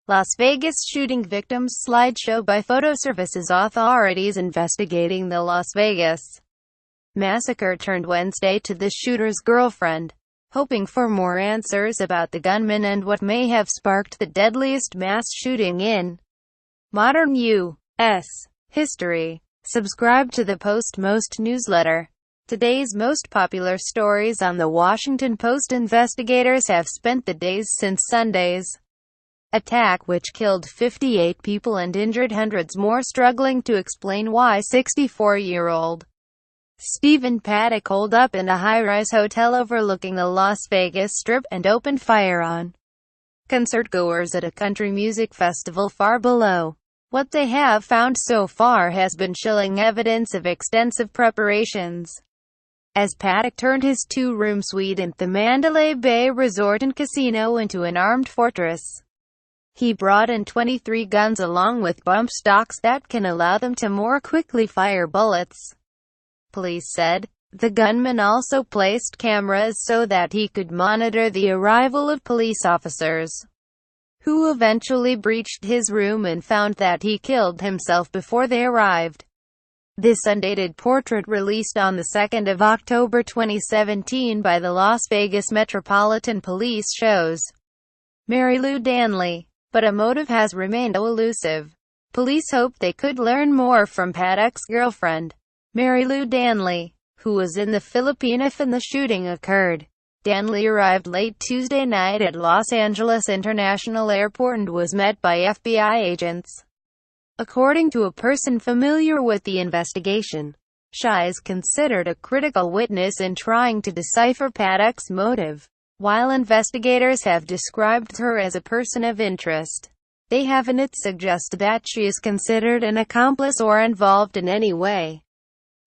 Las Vegas shooting victims slideshow by photo services. Authorities investigating the Las Vegas massacre turned Wednesday to the shooter's girlfriend, hoping for more answers about the gunman and what may have sparked the deadliest mass shooting in modern U.S. history. Subscribe to the Post-Most newsletter. Today's most popular stories on the Washington Post. Investigators have spent the days since Sunday's attack, which killed 58 people and injured hundreds more, struggling to explain why 64-year-old Stephen Paddock holed up in a high-rise hotel overlooking the Las Vegas Strip and opened fire on concertgoers at a country music festival far below. What they have found so far has been chilling evidence of extensive preparations. As Paddock turned his two-room suite in the Mandalay Bay Resort and Casino into an armed fortress, he brought in 23 guns along with bump stocks that can allow them to more quickly fire bullets. Police said. The gunman also placed cameras so that he could monitor the arrival of police officers, who eventually breached his room and found that he killed himself before they arrived. This undated portrait, released on the 2nd of October 2017 by the Las Vegas Metropolitan Police, shows Mary Lou Danley, but a motive has remained elusive. Police hoped they could learn more from Paddock's girlfriend, Mary Lou Danley, who was in the Philippines when the shooting occurred. Danley arrived late Tuesday night at Los Angeles International Airport and was met by FBI agents. According to a person familiar with the investigation, she is considered a critical witness in trying to decipher Paddock's motive. While investigators have described her as a person of interest, they haven't suggested that she is considered an accomplice or involved in any way.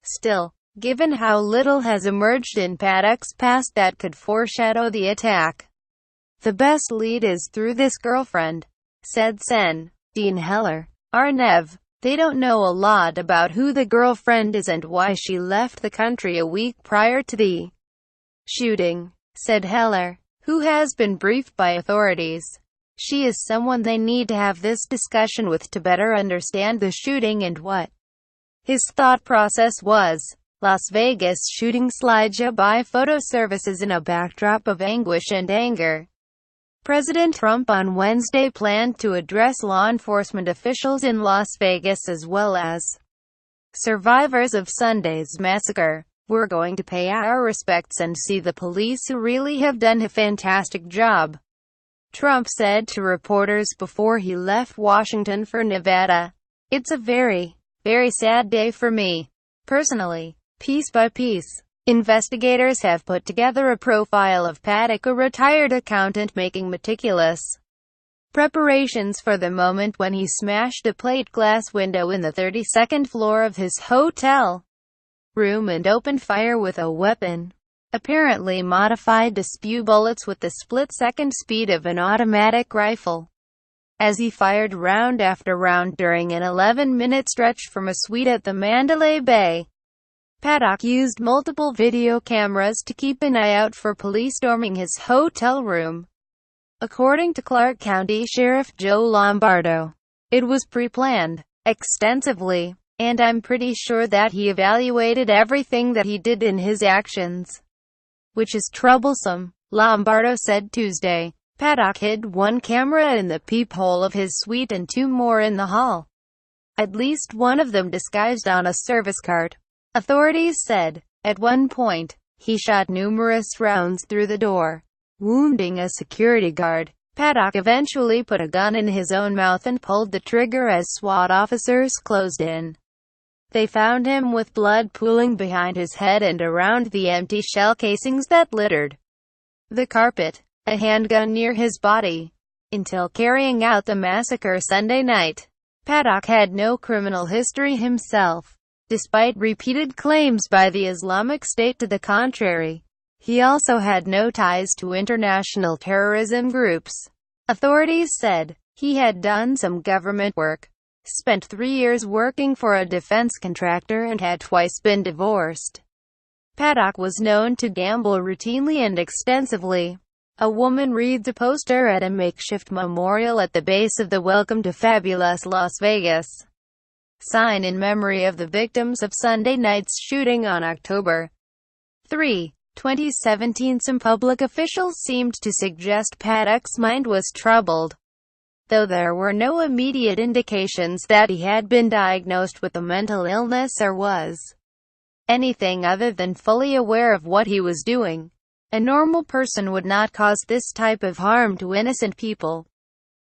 Still, given how little has emerged in Paddock's past that could foreshadow the attack, the best lead is through this girlfriend, said Sen. Dean Heller. Arnev. They don't know a lot about who the girlfriend is and why she left the country a week prior to the shooting, said Heller, who has been briefed by authorities. She is someone they need to have this discussion with to better understand the shooting and what his thought process was. Las Vegas shooting slideshow by photo services in a backdrop of anguish and anger. President Trump on Wednesday planned to address law enforcement officials in Las Vegas as well as survivors of Sunday's massacre. We're going to pay our respects and see the police who really have done a fantastic job, Trump said to reporters before he left Washington for Nevada. It's a very, very sad day for me, personally. Piece by piece, investigators have put together a profile of Paddock, a retired accountant making meticulous preparations for the moment when he smashed a plate glass window in the 32nd floor of his hotel room and opened fire with a weapon, apparently modified to spew bullets with the split-second speed of an automatic rifle, as he fired round after round during an 11-minute stretch from a suite at the Mandalay Bay. Paddock used multiple video cameras to keep an eye out for police storming his hotel room. According to Clark County Sheriff Joe Lombardo, it was pre-planned extensively, and I'm pretty sure that he evaluated everything that he did in his actions, which is troublesome, Lombardo said Tuesday. Paddock hid one camera in the peephole of his suite and two more in the hall, at least one of them disguised on a service cart. Authorities said, at one point, he shot numerous rounds through the door, wounding a security guard. Paddock eventually put a gun in his own mouth and pulled the trigger as SWAT officers closed in. They found him with blood pooling behind his head and around the empty shell casings that littered the carpet, a handgun near his body. Until carrying out the massacre Sunday night, Paddock had no criminal history himself, despite repeated claims by the Islamic State to the contrary. He also had no ties to international terrorism groups. Authorities said he had done some government work, spent 3 years working for a defense contractor, and had twice been divorced. Paddock was known to gamble routinely and extensively. A woman reads a poster at a makeshift memorial at the base of the Welcome to Fabulous Las Vegas sign in memory of the victims of Sunday night's shooting on October 3, 2017. Some public officials seemed to suggest Paddock's mind was troubled, though there were no immediate indications that he had been diagnosed with a mental illness or was anything other than fully aware of what he was doing. A normal person would not cause this type of harm to innocent people,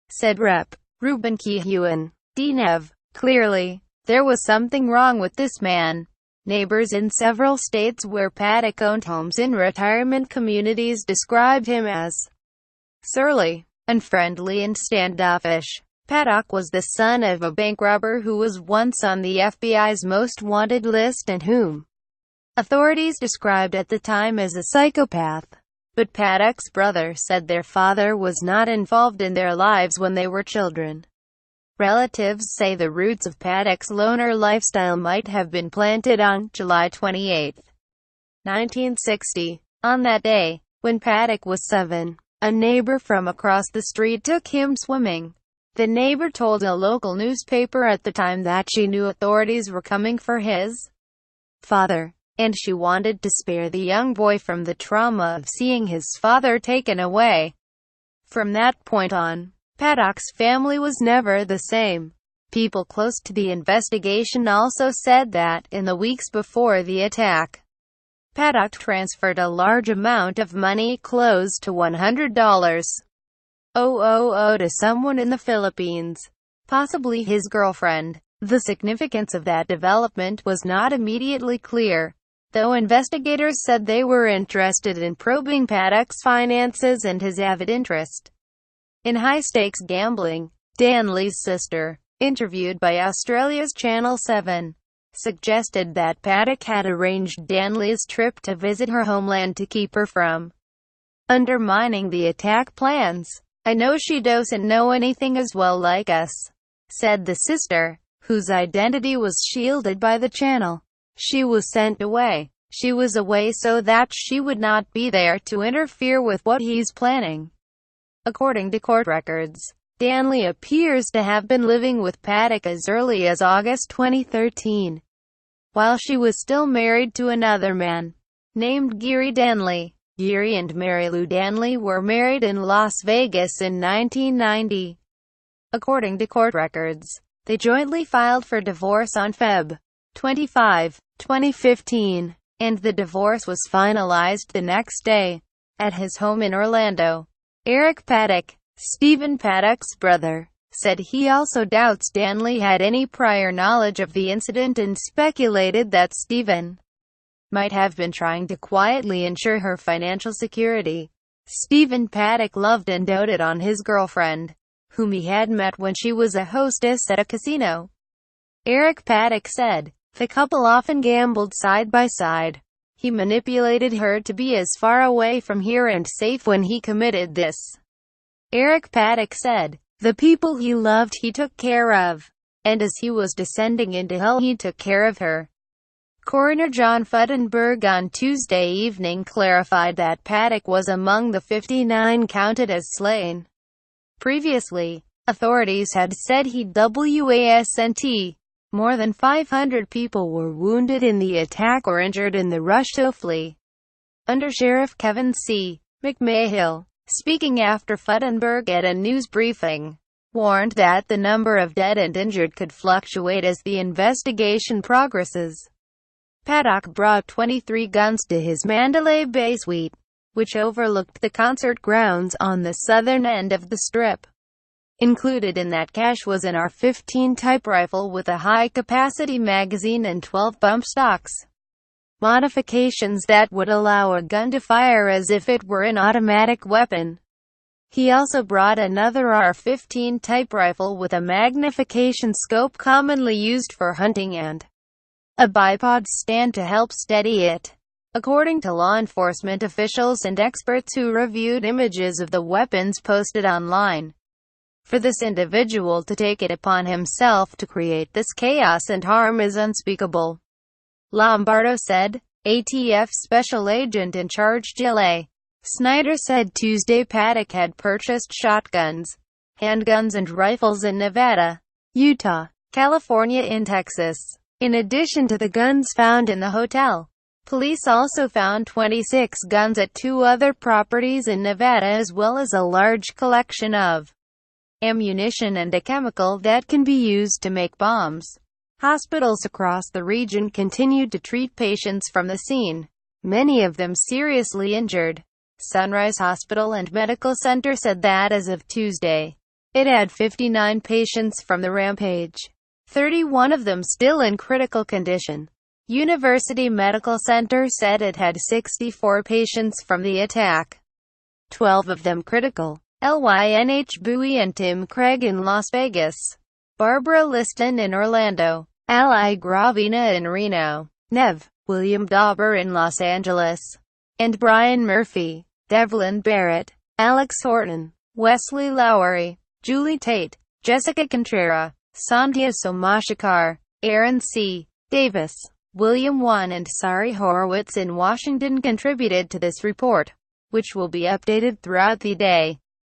said Rep. Ruben Kihuen. DNev. Clearly, there was something wrong with this man. Neighbors in several states where Paddock owned homes in retirement communities described him as surly, unfriendly and standoffish. Paddock was the son of a bank robber who was once on the FBI's most wanted list and whom authorities described at the time as a psychopath. But Paddock's brother said their father was not involved in their lives when they were children. Relatives say the roots of Paddock's loner lifestyle might have been planted on July 28, 1960. On that day, when Paddock was 7, a neighbor from across the street took him swimming. The neighbor told a local newspaper at the time that she knew authorities were coming for his father, and she wanted to spare the young boy from the trauma of seeing his father taken away. From that point on, Paddock's family was never the same. People close to the investigation also said that, in the weeks before the attack, Paddock transferred a large amount of money, close to $100,000, to someone in the Philippines, possibly his girlfriend. The significance of that development was not immediately clear, though investigators said they were interested in probing Paddock's finances and his avid interest in high-stakes gambling. Dan Lee's sister, interviewed by Australia's Channel 7, suggested that Paddock had arranged Dan Lee's trip to visit her homeland to keep her from undermining the attack plans. "I know she doesn't know anything as well like us," said the sister, whose identity was shielded by the channel. "She was sent away. She was away so that she would not be there to interfere with what he's planning." According to court records, Dan Lee appears to have been living with Paddock as early as August 2013, while she was still married to another man, named Gary Danley. Gary and Mary Lou Danley were married in Las Vegas in 1990. According to court records, they jointly filed for divorce on Feb. 25, 2015, and the divorce was finalized the next day, at his home in Orlando. Eric Paddock, Stephen Paddock's brother, said he also doubts Danley had any prior knowledge of the incident and speculated that Stephen might have been trying to quietly ensure her financial security. Stephen Paddock loved and doted on his girlfriend, whom he had met when she was a hostess at a casino. Eric Paddock said, "The couple often gambled side by side. He manipulated her to be as far away from here and safe when he committed this." Eric Paddock said, "The people he loved he took care of, and as he was descending into hell he took care of her." Coroner John Futtenberg on Tuesday evening clarified that Paddock was among the 59 counted as slain. Previously, authorities had said he wasn't. More than 500 people were wounded in the attack or injured in the rush to flee. Under Sheriff Kevin C. McMahill, speaking after Futtenberg at a news briefing, warned that the number of dead and injured could fluctuate as the investigation progresses. Paddock brought 23 guns to his Mandalay Bay suite, which overlooked the concert grounds on the southern end of the Strip. Included in that cache was an AR-15 type rifle with a high-capacity magazine and 12 bump stocks, modifications that would allow a gun to fire as if it were an automatic weapon. He also brought another AR-15 type rifle with a magnification scope commonly used for hunting and a bipod stand to help steady it. According to law enforcement officials and experts who reviewed images of the weapons posted online, for this individual to take it upon himself to create this chaos and harm is unspeakable. Lombardo said. ATF Special Agent in Charge Jill A. Snyder said Tuesday Paddock had purchased shotguns, handguns and rifles in Nevada, Utah, California and Texas. In addition to the guns found in the hotel, police also found 26 guns at 2 other properties in Nevada, as well as a large collection of ammunition and a chemical that can be used to make bombs. Hospitals across the region continued to treat patients from the scene, many of them seriously injured. Sunrise Hospital and Medical Center said that as of Tuesday, it had 59 patients from the rampage, 31 of them still in critical condition. University Medical Center said it had 64 patients from the attack, 12 of them critical. LYNH Bowie and Tim Craig in Las Vegas, Barbara Liston in Orlando, Ali Gravina in Reno, Nev. William Dauber in Los Angeles, and Brian Murphy, Devlin Barrett, Alex Horton, Wesley Lowery, Julie Tate, Jessica Contreras, Sandhya Somashikar, Aaron C. Davis, William Wan and Sari Horowitz in Washington contributed to this report, which will be updated throughout the day.